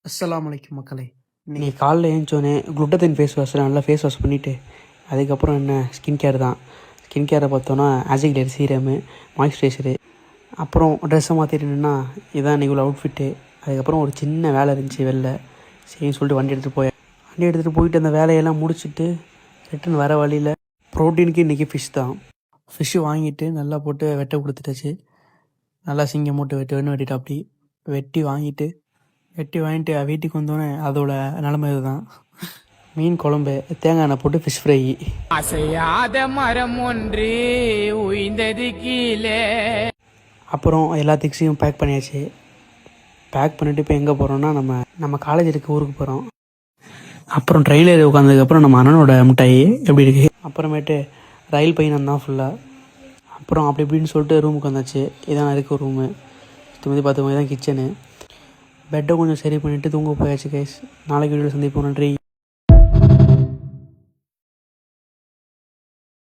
அஸ்ஸலாமு அலைக்கும் மக்களே. நீ காலைல ஏஞ்சோடனே குளுட்டத்தின் ஃபேஸ் வாஷில் நல்லா ஃபேஸ் வாஷ் பண்ணிவிட்டு அதுக்கப்புறம் என்ன ஸ்கின் கேர் தான். ஸ்கின் கேரை பார்த்தோன்னா ஆசிக் லைட் சீரமு, மாய்ஸ்சரைசரு, அப்புறம் ட்ரெஸ்ஸை மாற்றிட்டுனா இதான் இன்றைக்கி உள்ள அவுட்ஃபிட்டு. அதுக்கப்புறம் ஒரு சின்ன வேலை இருந்துச்சு வெளில, சரின்னு சொல்லிட்டு வண்டி எடுத்துகிட்டு போயிட்டு அந்த வேலையெல்லாம் முடிச்சுட்டு ரிட்டன் வர வழியில் ப்ரோட்டீனுக்கு இன்றைக்கி ஃபிஷ் தான். ஃபிஷ்ஷு வாங்கிட்டு நல்லா போட்டு வெட்ட கொடுத்துட்டாச்சு. நல்லா சிங்கம் மூட்டு வெட்டிட்டு அப்படி வெட்டி வாங்கிட்டு வீட்டுக்கு வந்தோடனே அதோட நிலமை இதுதான். மீன் குழம்பு, தேங்காய் எண்ணெய் போட்டு ஃபிஷ் ஃப்ரை. அசையாத மரம் ஒன்று உயிர்ந்தது கீழே. அப்புறம் எல்லா திங்ஸையும் பேக் பண்ணியாச்சு. பேக் பண்ணிவிட்டு இப்போ எங்கே போகிறோன்னா நம்ம காலேஜ் இருக்க ஊருக்கு போகிறோம். அப்புறம் ட்ரெயினில் உட்காந்ததுக்கப்புறம் நம்ம அண்ணனோட மிட்டாயி எப்படி இருக்குது. அப்புறமேட்டு ரயில் பயணம் தான் ஃபுல்லாக. அப்புறம் அப்படி இப்படின்னு சொல்லிட்டு ரூமுக்கு வந்தாச்சு. இதான் இருக்க ரூமு. பார்த்து தான் கிச்சனு. பெட்டை கொஞ்சம் சரி பண்ணிவிட்டு தூங்க போயாச்சு கைஸ். நாளைக்கு வீடியோவில் சந்திப்போம். நன்றி.